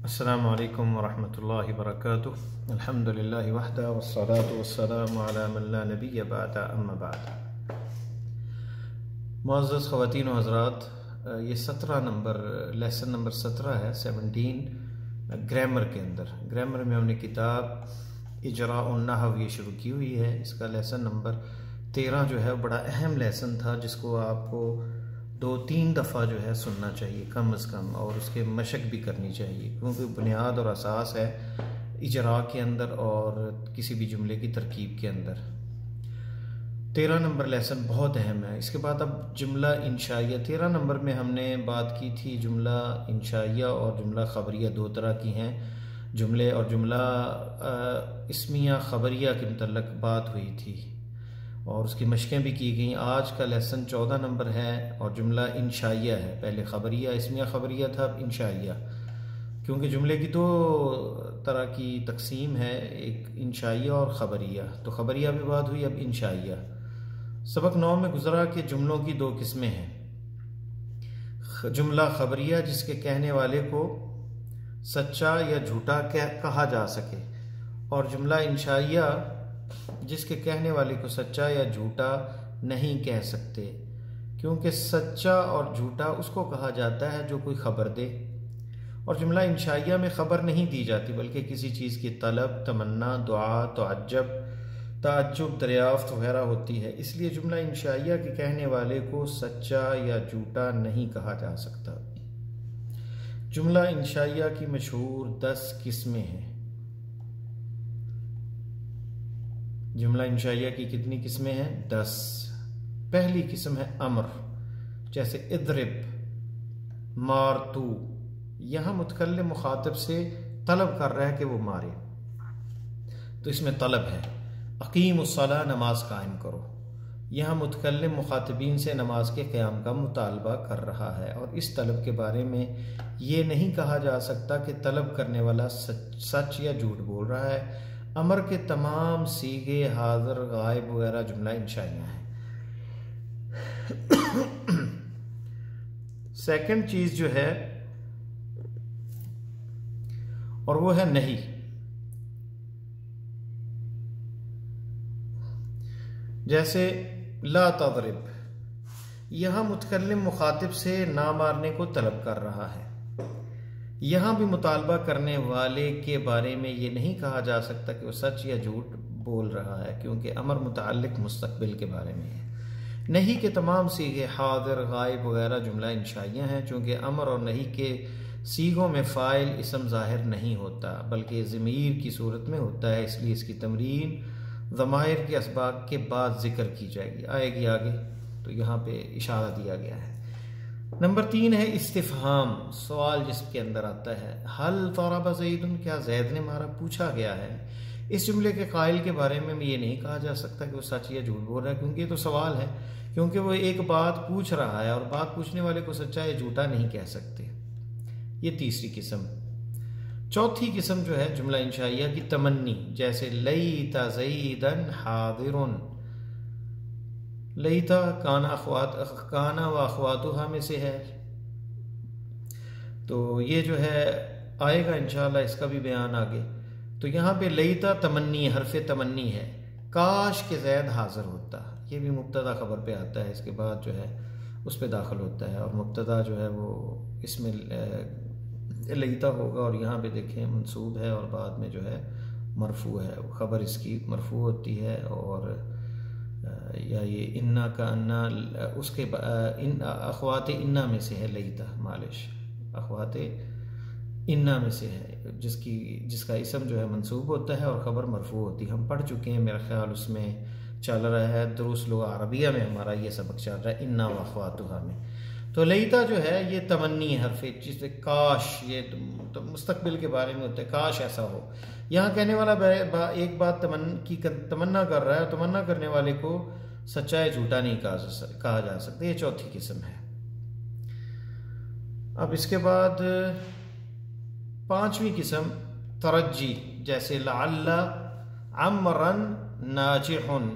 अस्सलामु अलैकुम वरहमतुल्लाहि वबरकातुहू। अल्हम्दुलिल्लाहि वहदा वस्सलातु वस्सलामु अला मन ला नबिय्य बअदा अम्मा बाद। मुअज़्ज़ज़ ख़वातीन व हज़रात, ये 17 नंबर लेसन नंबर 17 है 17 ग्रामर के अंदर। ग्रामर में हमने किताब इजराउन नहव ये शुरू की हुई है। इसका लेसन नंबर 13 जो है बड़ा अहम लेसन था, जिसको आपको 2-3 दफ़ा जो है सुनना चाहिए कम अज़ कम, और उसके मशक भी करनी चाहिए, क्योंकि बुनियाद और असास है इजरा के अंदर और किसी भी जुमले की तरकीब के अंदर। 13 नंबर लेसन बहुत अहम है। इसके बाद अब जुमला इंशाइया। 13 नंबर में हमने बात की थी जुमला इंशाइया और जुमला खबरिया दो तरह की हैं जुमले, और जुमला इस्मिया खबरिया के मुतल्लक बात हुई थी और उसकी मशक़ें भी की गई। आज का लेसन 14 नंबर है और जुमला इंशाइया है। पहले खबरिया इस्मिया खबरिया था, अब इंशाइया, क्योंकि जुमले की दो तरह की तकसीम है, एक इंशाइया और खबरिया। तो खबरिया भी बात हुई, अब इंशाइया। सबक 9 में गुजरा कि जुमलों की दो किस्में हैं। जुमला खबरिया, जिसके कहने वाले को सच्चा या झूठा कहा जा सके, और जुमला इंशाइया, जिसके कहने वाले को सच्चा या झूठा नहीं कह सकते, क्योंकि सच्चा और झूठा उसको कहा जाता है जो कोई खबर दे, और जुमला इंशाइया में खबर नहीं दी जाती बल्कि किसी चीज़ की तलब, तमन्ना, दुआ, ताज्जुब, दरियाफ्त वगैरह होती है। इसलिए जुमला इंशाइया के कहने वाले को सच्चा या झूठा नहीं कहा जा सकता। जुमला इंशाइया की मशहूर 10 किस्में हैं। जुमला इंशाइया की कितनी किस्में हैं? 10। पहली किस्म है अमर, जैसे इद्रिब, मार तू। यहां मुतकल्लिम मुखातिब से तलब कर रहा है कि वो मारे, तो इसमें तलब है। अकीमुस्सलाह, नमाज कायम करो। यहां मुतकल्लिम मुखातिबीन से नमाज के क़याम का मुतालबा कर रहा है, और इस तलब के बारे में ये नहीं कहा जा सकता कि तलब करने वाला सच या झूठ बोल रहा है। अमर के तमाम सीगे हाजिर, गायब वगैरह जुमला इंशाइया है। सेकंड चीज जो है और वो है नहीं। जैसे ला तदरिब, यहां मुतकल्लिम मुखातिब से ना मारने को तलब कर रहा है। यहां भी मुतालबा करने वाले के बारे में ये नहीं कहा जा सकता कि वो सच या झूठ बोल रहा है, क्योंकि अमर मुताल्लिक मुस्तकबिल के बारे में है। नहीं के तमाम सीगे हाजिर, गायब वगैरह जुमला इंशाइया हैं, चूँकि अमर और नहीं के सीगों में फ़ाइल इसम ज़ाहिर नहीं होता बल्कि ज़मीर की सूरत में होता है, इसलिए इसकी तमरीन ज़माइर के असबाब के बाद जिक्र की जाएगी, आएगी आगे। तो यहाँ पे इशारा दिया गया है। नंबर 3 है इस्तिफ़हाम, सवाल जिसके अंदर आता है हल ज़रब ज़ैदुन, क्या जैद ने मारा, पूछा गया है। इस जुमले के कायल के बारे में ये नहीं कहा जा सकता कि वो सच या झूठ बोल रहा है, क्योंकि ये तो सवाल है, क्योंकि वो एक बात पूछ रहा है और बात पूछने वाले को सच्चा या झूठा नहीं कह सकते। ये तीसरी किस्म। चौथी किस्म जो है जुमला इंशाइया की तमन्नी, जैसे लईता ज़ैदन हादिरुन। लईता काना व अख़वातुहा में से है, तो ये जो है आएगा इंशाअल्लाह, इसका भी बयान आगे। तो यहाँ पे लईता तमन्नी, हरफ़े तमन्नी है, काश के ज़ैद हाजिर होता। ये भी मुब्तदा खबर पे आता है, इसके बाद जो है उस पर दाखिल होता है, और मुब्तदा जो है वो इसमें लईता होगा, और यहाँ पे देखें मंसूब है और बाद में जो है मरफू है, खबर इसकी मरफू होती है। और या ये इन्ना का अन्ना, उसके अख़वाते इन्ना में से है लईता, मालिश अख़वाते इन्ना में से है, जिसका इसम जो है मंसूब होता है और ख़बर मरफू होती है। हम पढ़ चुके हैं, मेरा ख्याल उसमें चल रहा है दुरुस लुगा अरबिया में हमारा ये सबक चल रहा है, इन्ना व अख़वातुहा में। तो लईता जो है ये तमन्नी है, हरफ़े, जिससे काश, ये तो मुस्तकबिल के बारे में होता है, काश ऐसा हो। यहाँ कहने वाला एक बात तमन्ना कर रहा है, तमन्ना करने वाले को सच्चा या झूठा नहीं कहा जा सकता। ये चौथी किस्म है। अब इसके बाद 5वीं किस्म तरज्जी, जैसे लअल्ला अमरन नाजिहुन,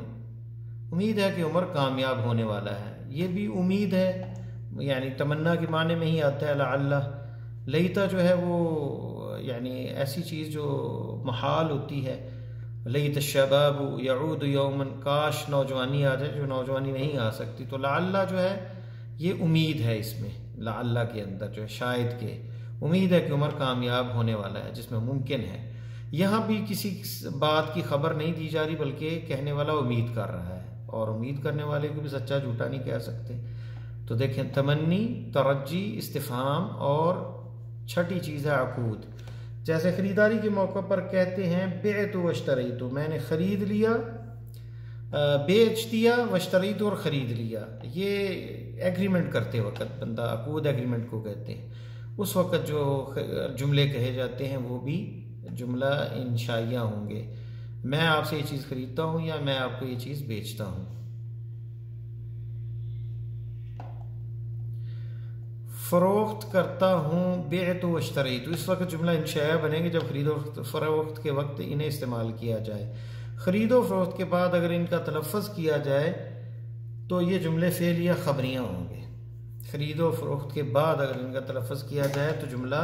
उम्मीद है कि उमर कामयाब होने वाला है। ये भी उम्मीद है, यानी तमन्ना के माने में ही आता है लअल्ला। लईता जो है वो यानी ऐसी चीज़ जो महाल होती है, लैत शबाबु यऊद यौमन, काश नौजवानी आ जाए, जो नौजवानी नहीं आ सकती। तो लाअल्ला जो है ये उम्मीद है, इसमें लाअल्ला के अंदर जो है शायद के उम्मीद है कि उमर कामयाब होने वाला है, जिसमें मुमकिन है। यहाँ भी किसी बात की खबर नहीं दी जा रही, बल्कि कहने वाला उम्मीद कर रहा है, और उम्मीद करने वाले को भी सच्चा झूठा नहीं कह सकते। तो देखें, तमन्नी, तरज्जी, इस्तिफाम, और छठी चीज़ है अकूद। जैसे ख़रीदारी के मौके पर कहते हैं बेअतु वश्तरैतु, मैंने ख़रीद लिया, बेच दिया, वश्तरैतु और ख़रीद लिया। ये एग्रीमेंट करते वक्त बंदा अकूद एग्रीमेंट को कहते हैं। उस वक्त जो जुमले कहे जाते हैं वो भी जुमला इंशाइया होंगे। मैं आपसे ये चीज़ ख़रीदता हूँ या मैं आपको ये चीज़ बेचता हूँ। फ़रोख्त करता हूँ, बेअतु वश्तरैतु, इस वक्त जुमला इंशाया बनेंगे जब खरीदो फ़रोख्त के वक्त इन्हें इस्तेमाल किया जाए। ख़रीदो फ़रोख्त के बाद अगर इनका तलफ़्फ़ुज़ किया जाए तो ये जुमले फ़ेल या ख़बरियाँ होंगे। ख़रीदो फ़रोख्त के बाद अगर इनका तलफ़्फ़ुज़ किया जाए तो जुमला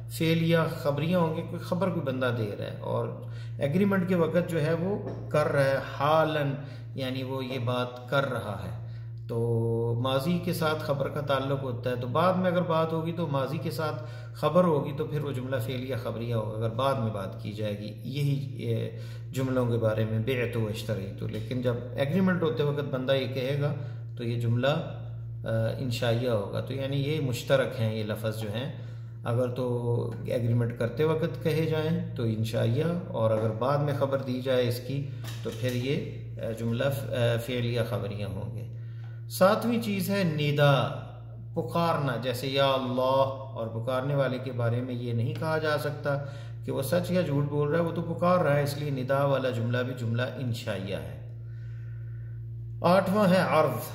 फ़ेल या ख़बरियाँ होंगे, कोई ख़बर कोई बंदा दे रहा है, और एग्रीमेंट के वक्त जो है वो कर रहा है, हालन यानी वो ये बात कर रहा है। तो माजी के साथ ख़बर का ताल्लुक़ होता है, तो बाद में अगर बात होगी तो माजी के साथ ख़बर होगी तो फिर वो जुमला फ़ेल या ख़बरिया होगा, अगर बाद में बात की जाएगी। यही जुमलों के बारे में बेअतु वश्तरैतु। लेकिन जब एग्रीमेंट होते वक्त बंदा ये कहेगा तो ये जुमला इंशाइया होगा। तो यानी ये मुश्तरक हैं ये लफ्ज़ जो हैं, अगर तो एग्रीमेंट करते वक्त कहे जाएँ तो इंशाइया, और अगर बाद में ख़बर दी जाए इसकी तो फिर ये जुमला फ़ेल या ख़बरिया होंगे। सातवीं चीज़ है निदा, पुकारना। जैसे या अल्लाह, और पुकारने वाले के बारे में ये नहीं कहा जा सकता कि वो सच या झूठ बोल रहा है, वो तो पुकार रहा है, इसलिए निदा वाला जुमला भी जुमला इंशाइया है। आठवां है अर्ज़,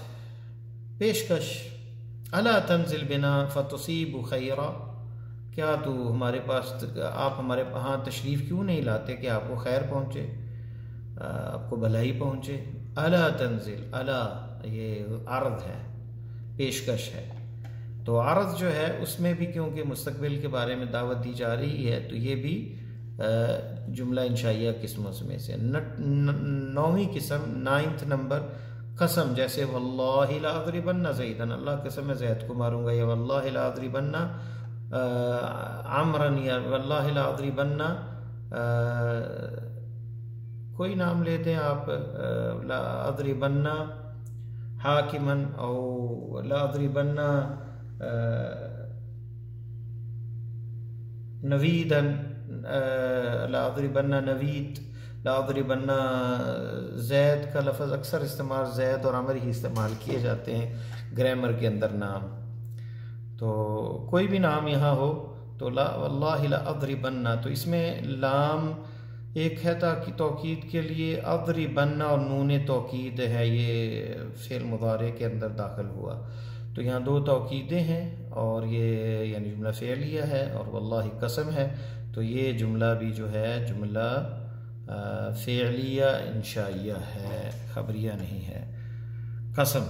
पेशकश। अला तंजिल बिना फतुसीबु खैरा, क्या तू हमारे पास, आप हमारे यहाँ तशरीफ़ क्यों नहीं लाते कि आपको खैर पहुँचे, आपको भलाई पहुँचे। अला तंजिल, अला ये अर्ज़ है, पेशकश है। तो अर्ज़ जो है उसमें भी क्योंकि मुस्तकबिल के बारे में दावत दी जा रही है तो ये भी जुमला इंशाइया किस्मों में से। नौवीं किस्म, 9th नंबर, कसम। जैसे वल्लाहि ला अज़रिबन्ना ज़ैदन, अल्लाह कसम मैं ज़ैद को मारूंगा, या वल्लाहि ला अज़रिबन्ना अमरन, या वल्लाहि ला अज़रिबन्ना, कोई नाम लेते हैं आप, ला अज़रिबन्ना हाकिमन, और ला अज़रिबन्ना नवीदन, ला अज़रिबन्ना नवीद, ला अज़रिबन्ना। ज़ैद का लफ्ज़ अक्सर इस्तेमाल ज़ैद और अमर ही इस्तेमाल किए जाते हैं ग्रामर के अंदर नाम। तो कोई भी नाम यहाँ हो तो ला वल्लाहि ला अज़रिबन्ना, तो इसमें लाम एक है ताकि तौकीद के लिए, अज़रिबन्ना और नून तौकीद है, ये फ़ेल मुदारे के अंदर दाखिल हुआ। तो यहाँ दो तौकीदें हैं, और ये यानी जुमला फ़ेलिया है, और वल्लाहि कसम है। तो ये जुमला भी जो है जुमला फ़ेलिया इंशाइया है, ख़बरिया नहीं है। कसम,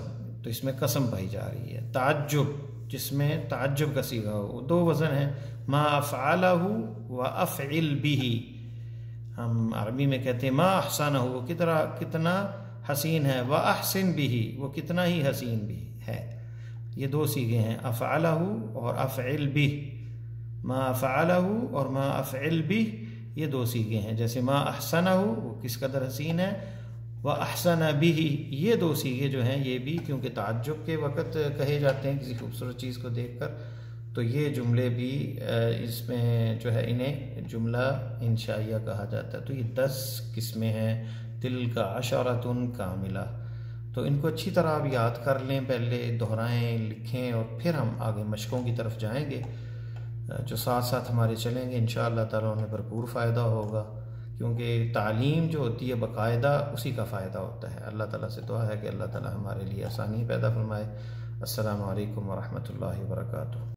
तो इसमें कसम पाई जा रही है। ताज्जुब, जिसमें ताज्जुब का सीगा हो, दो वज़न है, मा अफ़अलहु व अफ़इल बिही। हम अरबी में कहते हैं मा अहसनहु, वो कितना हसीन है, व अहसिन बिही, वो कितना ही हसीन भी है। ये दो सीगे हैं, अफ़अलहु और अफ़इल बिह। मा अफ़अलहु और मा अफ़इल बिह, ये दो सीगे हैं। जैसे मा अहसनहु, वो किस कदर हसीन है, व अहसन बिही, ये दो सीगे जो हैं ये भी क्योंकि ताज्जुब के वक़्त कहे जाते हैं किसी खूबसूरत चीज़ को देखकर, तो ये जुमले भी इसमें जो है इन्हें जुमला इंशाइया कहा जाता है। तो ये 10 किस्में हैं, तिल का अशरतुन कामिला। तो इनको अच्छी तरह आप याद कर लें, पहले दोहराएं, लिखें, और फिर हम आगे मशकों की तरफ जाएंगे जो साथ साथ हमारे चलेंगे। इंशाअल्लाह ताला उन्हें भरपूर फ़ायदा होगा, क्योंकि तालीम जो होती है बाकायदा उसी का फ़ायदा होता है। अल्लाह ताला से दुआ है कि अल्लाह ताला हमारे लिए आसानी पैदा फरमाए। अस्सलामु अलैकुम व रहमतुल्लाहि व बरकातुहू।